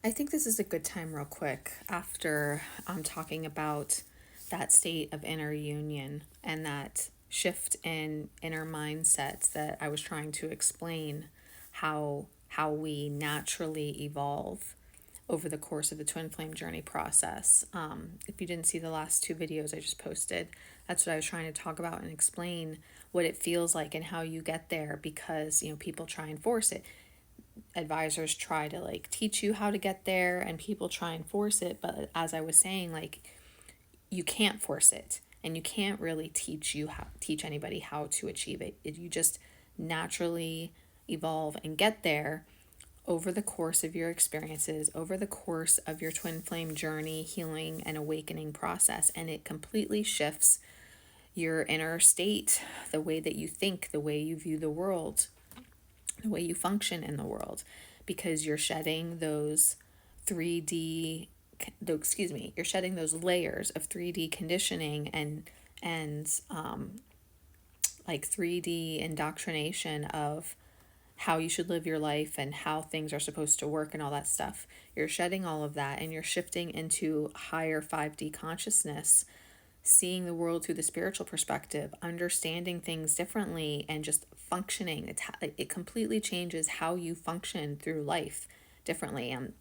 I think this is a good time, real quick, after I'm talking about that state of inner union and that shift in inner mindsets that I was trying to explain how we naturally evolve over the course of the twin flame journey process. If you didn't see the last two videos I just posted, that's what I was trying to talk about and explain what it feels like and how you get there, because people try and force it. Advisors try to like teach you how to get there and people try and force it, but as I was saying, like, you can't force it, and you can't really teach anybody how to achieve it. You just naturally evolve and get there over the course of your experiences, over the course of your twin flame journey, healing and awakening process, and it completely shifts your inner state, the way that you think, the way you view the world, the way you function in the world, because you're shedding those 3D, you're shedding those layers of 3D conditioning and like 3D indoctrination of how you should live your life and how things are supposed to work and all that stuff. You're shedding all of that and you're shifting into higher 5D consciousness, seeing the world through the spiritual perspective, understanding things differently, and just functioning. It completely changes how you function through life differently. And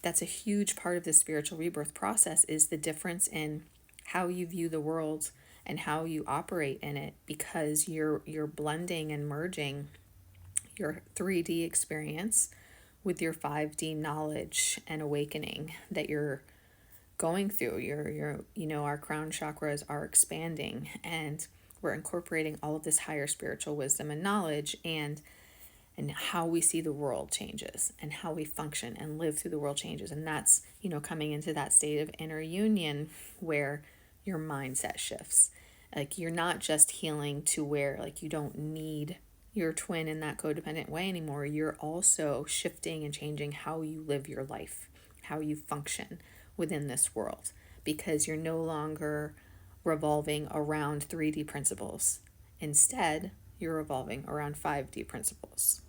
that's a huge part of the spiritual rebirth process, is the difference in how you view the world and how you operate in it, because you're blending and merging your 3D experience with your 5D knowledge and awakening that you're going through. Our crown chakras are expanding, and we're incorporating all of this higher spiritual wisdom and knowledge, and how we see the world changes and how we function and live through the world changes. And that's, coming into that state of inner union where your mindset shifts. Like, you're not just healing to where like you don't need your twin in that codependent way anymore. You're also shifting and changing how you live your life, how you function within this world, because you're no longer revolving around 3D principles. Instead, you're revolving around 5D principles.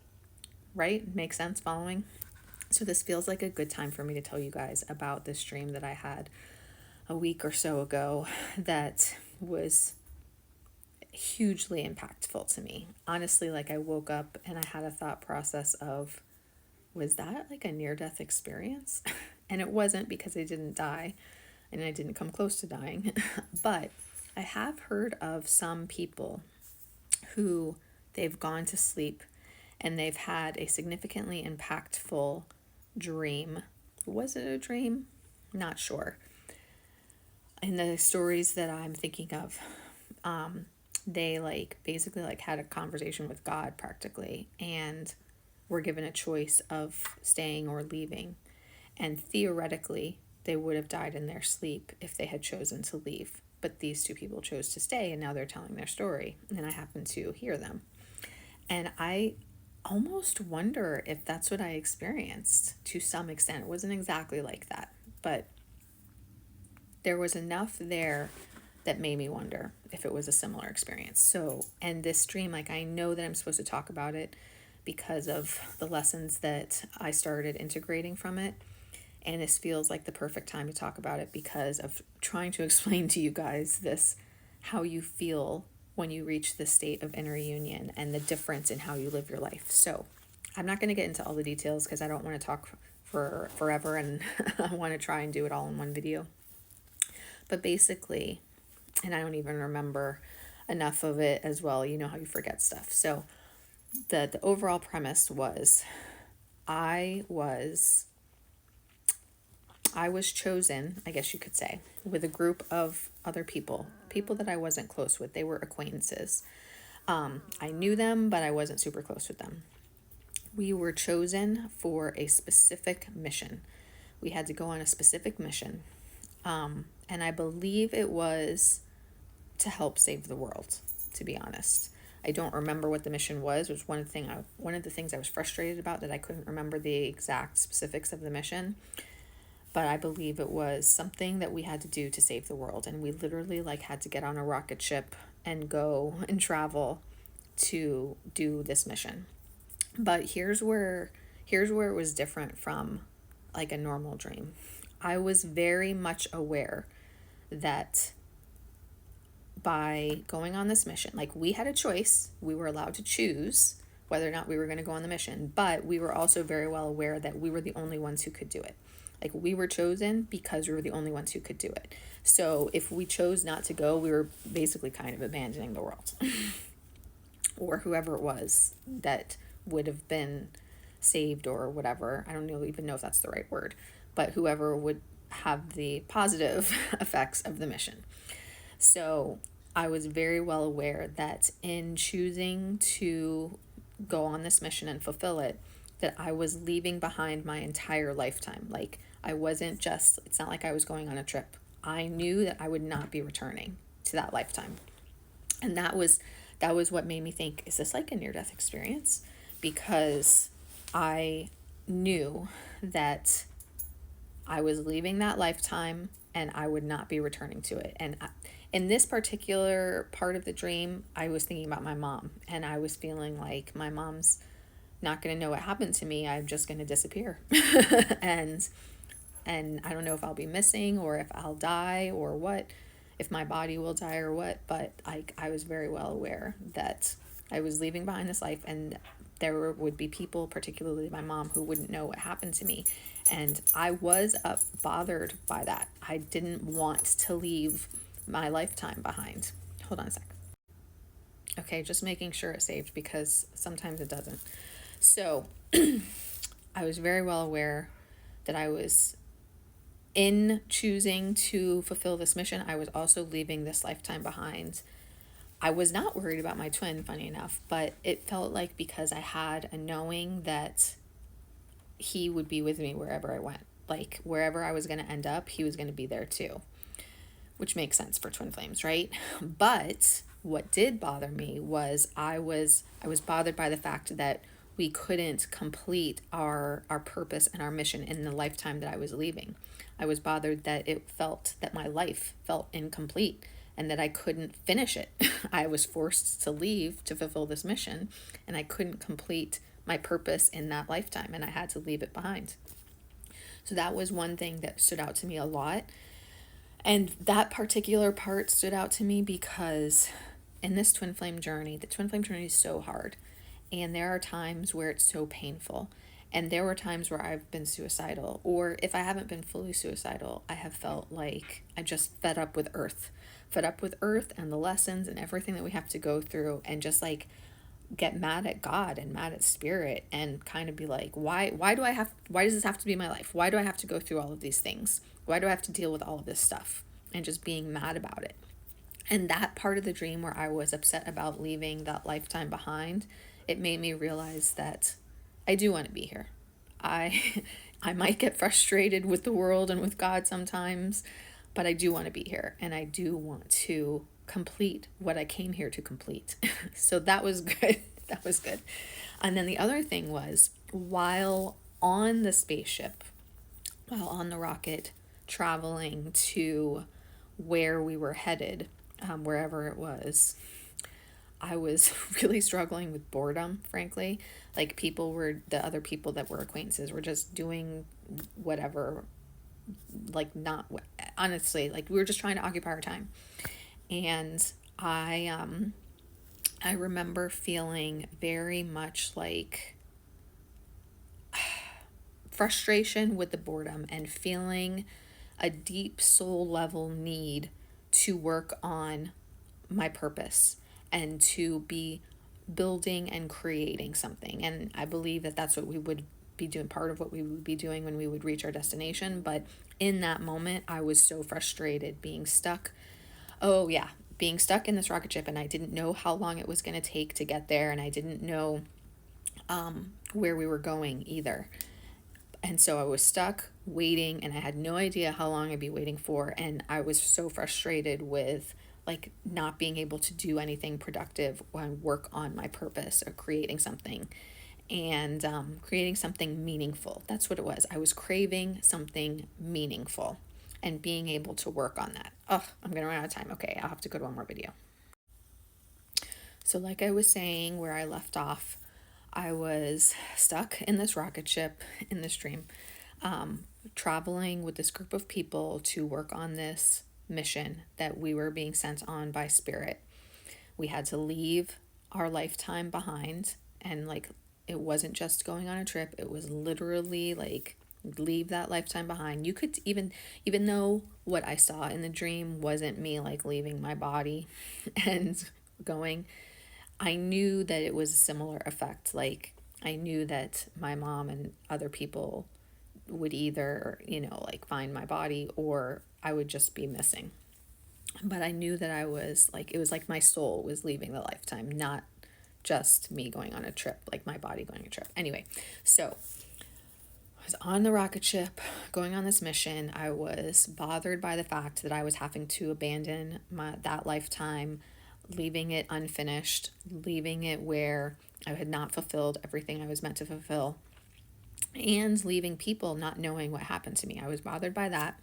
Right? Makes sense following? So this feels like a good time for me to tell you guys about this dream that I had a week or so ago that was hugely impactful to me. Honestly, like, I woke up and I had a thought process of, was that like a near-death experience? And it wasn't, because I didn't die and I didn't come close to dying. But I have heard of some people who they've gone to sleep and they've had a significantly impactful dream. Was it a dream? Not sure. In the stories that I'm thinking of, they like basically like had a conversation with God practically, and were given a choice of staying or leaving. And theoretically, they would have died in their sleep if they had chosen to leave. But these two people chose to stay, and now they're telling their story. And I happen to hear them. And I almost wonder if that's what I experienced to some extent. It wasn't exactly like that, but there was enough there that made me wonder if it was a similar experience. So, and this dream, like, I know that I'm supposed to talk about it because of the lessons that I started integrating from it. And this feels like the perfect time to talk about it because of trying to explain to you guys this, how you feel when you reach the state of inner union and the difference in how you live your life. So I'm not going to get into all the details because I don't want to talk for forever, and I want to try and do it all in one video. But basically, and I don't even remember enough of it as well, you know how you forget stuff. So the overall premise was I was I was chosen, I guess you could say, with a group of other people that I wasn't close with. They were acquaintances. I knew them, but I wasn't super close with them. We were chosen for a specific mission. We had to go on a specific mission. And I believe it was to help save the world, to be honest. I don't remember what the mission was, which was one of the things I was frustrated about, that I couldn't remember the exact specifics of the mission. But I believe it was something that we had to do to save the world, and we literally like had to get on a rocket ship and go and travel to do this mission. But here's where it was different from like a normal dream. I was very much aware that by going on this mission, like we had a choice, we were allowed to choose whether or not we were going to go on the mission, but we were also very well aware that we were the only ones who could do it. Like we were chosen because we were the only ones who could do it. So if we chose not to go, we were basically kind of abandoning the world or whoever it was that would have been saved or whatever. I don't even know if that's the right word, but whoever would have the positive effects of the mission. So I was very well aware that in choosing to go on this mission and fulfill it, that I was leaving behind my entire lifetime. Like I wasn't just, it's not like I was going on a trip. I knew that I would not be returning to that lifetime. And that was what made me think, is this like a near-death experience? Because I knew that I was leaving that lifetime and I would not be returning to it. And in this particular part of the dream, I was thinking about my mom, and I was feeling like my mom's not going to know what happened to me. I'm just going to disappear. and I don't know if I'll be missing or if I'll die or what, if my body will die or what, but I was very well aware that I was leaving behind this life, and there would be people, particularly my mom, who wouldn't know what happened to me. And I was bothered by that. I didn't want to leave my lifetime behind. Hold on a sec. Okay, just making sure it saved because sometimes it doesn't. So I was very well aware that I was, in choosing to fulfill this mission, I was also leaving this lifetime behind. I was not worried about my twin, funny enough, but it felt like because I had a knowing that he would be with me wherever I went. Like wherever I was going to end up, he was going to be there too, which makes sense for twin flames, right? But what did bother me was I was bothered by the fact that we couldn't complete our purpose and our mission in the lifetime that I was leaving. I was bothered that it felt that my life felt incomplete and that I couldn't finish it. I was forced to leave to fulfill this mission, and I couldn't complete my purpose in that lifetime, and I had to leave it behind. So that was one thing that stood out to me a lot. And that particular part stood out to me because in this twin flame journey, the twin flame journey is so hard. And there are times where it's so painful. And there were times where I've been suicidal, or if I haven't been fully suicidal, I have felt like I'm just fed up with Earth and the lessons and everything that we have to go through, and just like get mad at God and mad at spirit and kind of be like, why does this have to be my life? Why do I have to go through all of these things? Why do I have to deal with all of this stuff? And just being mad about it. And that part of the dream where I was upset about leaving that lifetime behind, it made me realize that I do want to be here. I might get frustrated with the world and with God sometimes, but I do want to be here, and I do want to complete what I came here to complete. So that was good. That was good. And then the other thing was, while on the spaceship, while on the rocket, traveling to where we were headed, wherever it was, I was really struggling with boredom, frankly. Like the other people that were acquaintances were just doing whatever, like not, honestly, like we were just trying to occupy our time. And I remember feeling very much like frustration with the boredom and feeling a deep soul level need to work on my purpose and to be building and creating something. And I believe that that's what we would be doing, part of what we would be doing when we would reach our destination. But in that moment, I was so frustrated being stuck. Oh yeah, being stuck in this rocket ship, and I didn't know how long it was going to take to get there, and I didn't know where we were going either. And so I was stuck waiting, and I had no idea how long I'd be waiting for. And I was so frustrated with like not being able to do anything productive and work on my purpose or creating something, and creating something meaningful. That's what it was. I was craving something meaningful and being able to work on that. Oh, I'm going to run out of time. Okay, I'll have to go to one more video. So like I was saying, where I left off, I was stuck in this rocket ship in this dream. traveling with this group of people to work on this mission that we were being sent on by Spirit. We had to leave our lifetime behind, and like it wasn't just going on a trip, it was literally like leave that lifetime behind. You could even though what I saw in the dream wasn't me like leaving my body and going, I knew that it was a similar effect. Like I knew that my mom and other people would either, like find my body or I would just be missing. But I knew that I was like, it was like my soul was leaving the lifetime, not just me going on a trip, like my body going on a trip. Anyway, so I was on the rocket ship going on this mission. I was bothered by the fact that I was having to abandon that lifetime, leaving it unfinished, leaving it where I had not fulfilled everything I was meant to fulfill, and leaving people not knowing what happened to me. I was bothered by that,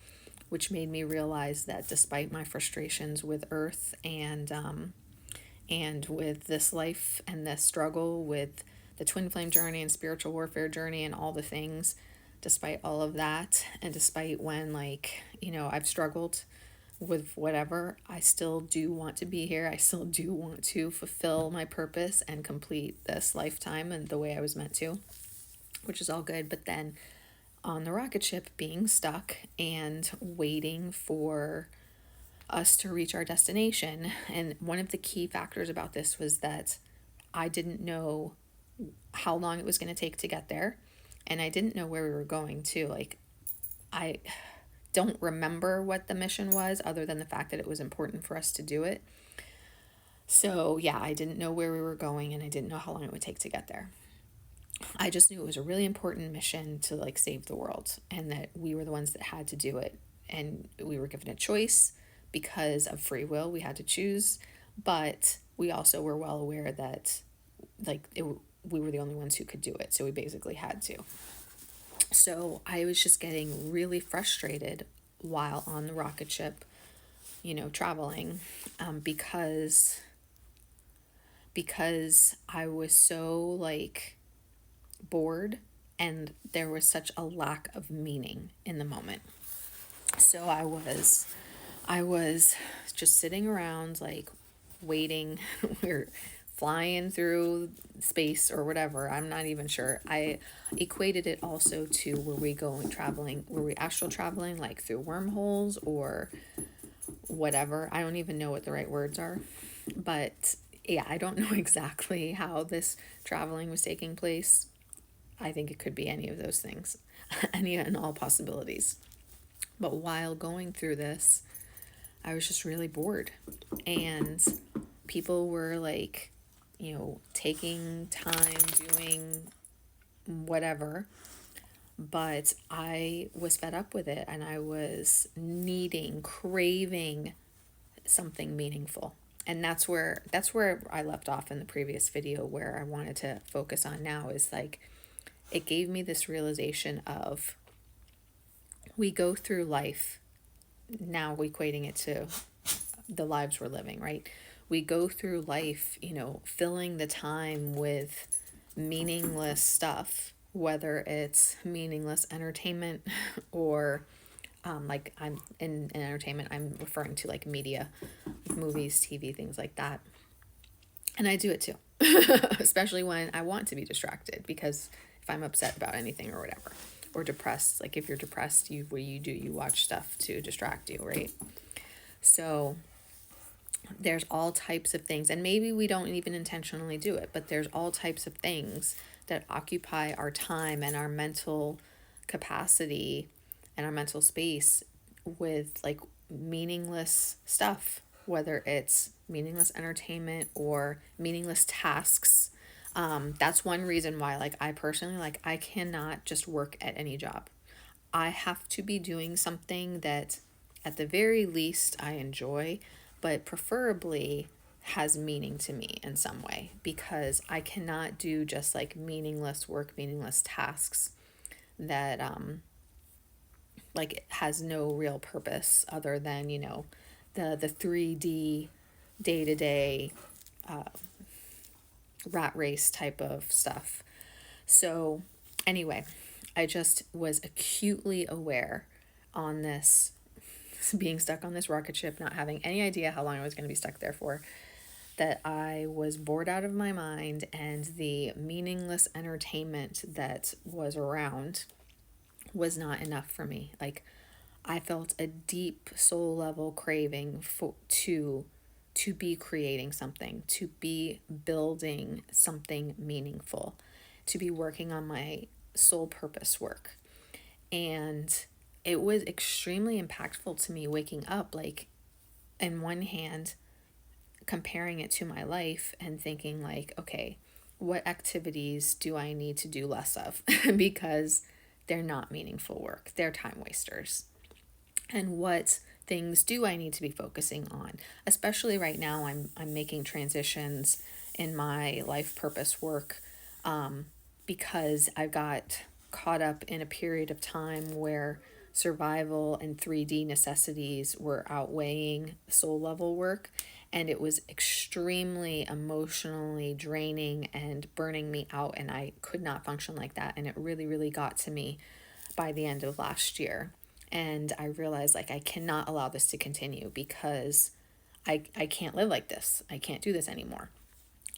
which made me realize that despite my frustrations with Earth and with this life and this struggle with the twin flame journey and spiritual warfare journey and all the things, despite all of that, and despite when I've struggled with whatever, I still do want to be here. I still do want to fulfill my purpose and complete this lifetime and the way I was meant to, which is all good. But then on the rocket ship, being stuck and waiting for us to reach our destination. And one of the key factors about this was that I didn't know how long it was going to take to get there. And I didn't know where we were going to. Like, I don't remember what the mission was other than the fact that it was important for us to do it. So yeah, I didn't know where we were going and I didn't know how long it would take to get there. I just knew it was a really important mission to like save the world and that we were the ones that had to do it. And we were given a choice because of free will. We had to choose, but we also were well aware that we were the only ones who could do it. So we basically had to. So I was just getting really frustrated while on the rocket ship, traveling, because I was so like bored and there was such a lack of meaning in the moment. So I was just sitting around like waiting. We're flying through space or whatever. I'm not even sure. I equated it also to were we astral traveling like through wormholes or whatever. I don't even know what the right words are. But yeah, I don't know exactly how this traveling was taking place. I think it could be any of those things, any and all possibilities. But while going through this, I was just really bored. And people were like, taking time doing whatever. But I was fed up with it and I was craving something meaningful. And that's where I left off in the previous video, where I wanted to focus on now is like, it gave me this realization of we go through life, now equating it to the lives we're living, right? We go through life, filling the time with meaningless stuff, whether it's meaningless entertainment or like I'm in entertainment, I'm referring to like media, like movies, TV, things like that. And I do it too, especially when I want to be distracted, because if I'm upset about anything or whatever, or depressed, like if you're depressed, you watch stuff to distract you, right? So there's all types of things, and maybe we don't even intentionally do it, but there's all types of things that occupy our time and our mental capacity and our mental space with like meaningless stuff, whether it's meaningless entertainment or meaningless tasks. That's one reason why, like, I personally, like, I cannot just work at any job. I have to be doing something that at the very least I enjoy, but preferably has meaning to me in some way, because I cannot do just like meaningless work, meaningless tasks that like has no real purpose other than, the 3D day-to-day rat race type of stuff. So anyway, I just was acutely aware on this, being stuck on this rocket ship, not having any idea how long I was going to be stuck there for, that I was bored out of my mind, and the meaningless entertainment that was around was not enough for me. Like, I felt a deep soul level craving to be creating something, to be building something meaningful, to be working on my soul purpose work. And it was extremely impactful to me waking up, like, in one hand, comparing it to my life and thinking, like, okay, what activities do I need to do less of? Because they're not meaningful work, they're time wasters. And what things do I need to be focusing on? Especially right now, I'm making transitions in my life purpose work, because I got caught up in a period of time where survival and 3D necessities were outweighing soul level work. And it was extremely emotionally draining and burning me out. And I could not function like that. And it really, really got to me by the end of last year. And I realized, like, I cannot allow this to continue, because I can't live like this. I can't do this anymore.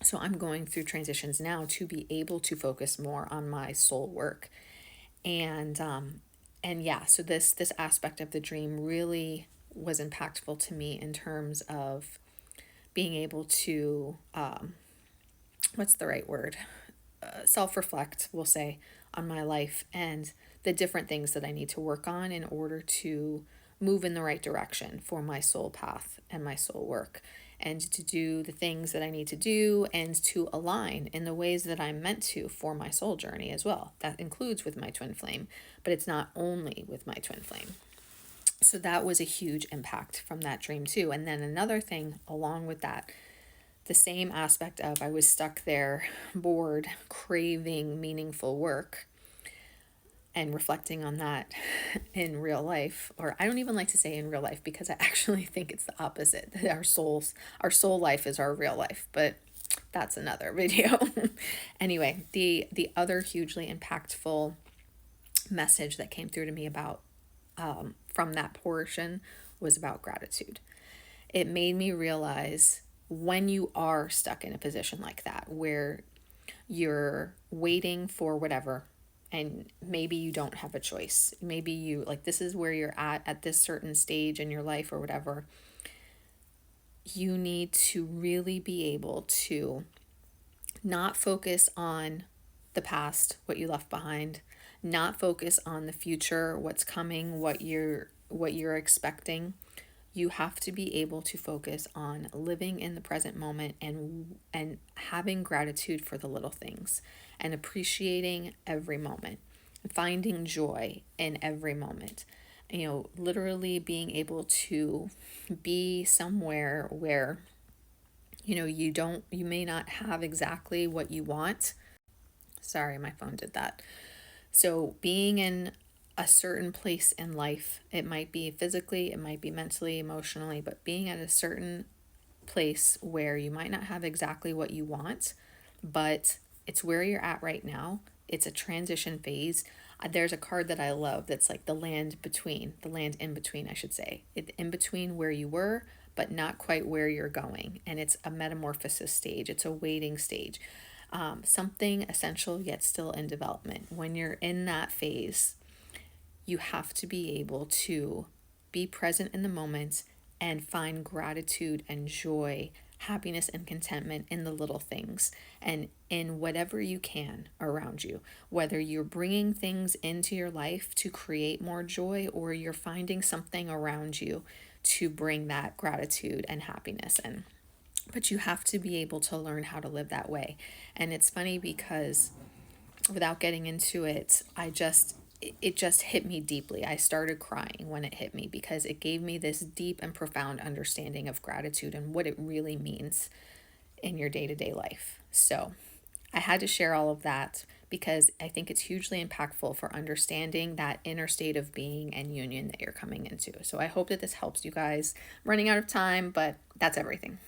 So I'm going through transitions now to be able to focus more on my soul work. And yeah, so this aspect of the dream really was impactful to me in terms of being able to, what's the right word? Self-reflect, we'll say, on my life and the different things that I need to work on in order to move in the right direction for my soul path and my soul work, and to do the things that I need to do, and to align in the ways that I'm meant to for my soul journey as well. That includes with my twin flame, but it's not only with my twin flame. So that was a huge impact from that dream too. And then another thing along with that, the same aspect of I was stuck there, bored, craving meaningful work, and reflecting on that in real life. Or I don't even like to say in real life, because I actually think it's the opposite, that our soul life is our real life, but that's another video. Anyway, the other hugely impactful message that came through to me about, from that portion, was about gratitude. It made me realize, when you are stuck in a position like that where you're waiting for whatever, and maybe you don't have a choice, maybe you, like, this is where you're at this certain stage in your life or whatever, you need to really be able to not focus on the past, what you left behind, not focus on the future, what's coming, what you're expecting. You have to be able to focus on living in the present moment, and having gratitude for the little things, and appreciating every moment, finding joy in every moment. Literally being able to be somewhere where, you may not have exactly what you want. Sorry, my phone did that. So being in a certain place in life, it might be physically, it might be mentally, emotionally, but being at a certain place where you might not have exactly what you want, but it's where you're at right now. It's a transition phase. There's a card that I love that's like the land in between, I should say. It's in between where you were, but not quite where you're going. And it's a metamorphosis stage, it's a waiting stage. Something essential yet still in development. When you're in that phase, you have to be able to be present in the moment and find gratitude and joy, happiness and contentment in the little things, and in whatever you can around you. Whether you're bringing things into your life to create more joy, or you're finding something around you to bring that gratitude and happiness in. But you have to be able to learn how to live that way. And it's funny because, without getting into it, it just hit me deeply. I started crying when it hit me, because it gave me this deep and profound understanding of gratitude and what it really means in your day-to-day life. So I had to share all of that, because I think it's hugely impactful for understanding that inner state of being and union that you're coming into. So I hope that this helps you guys. I'm running out of time, but that's everything.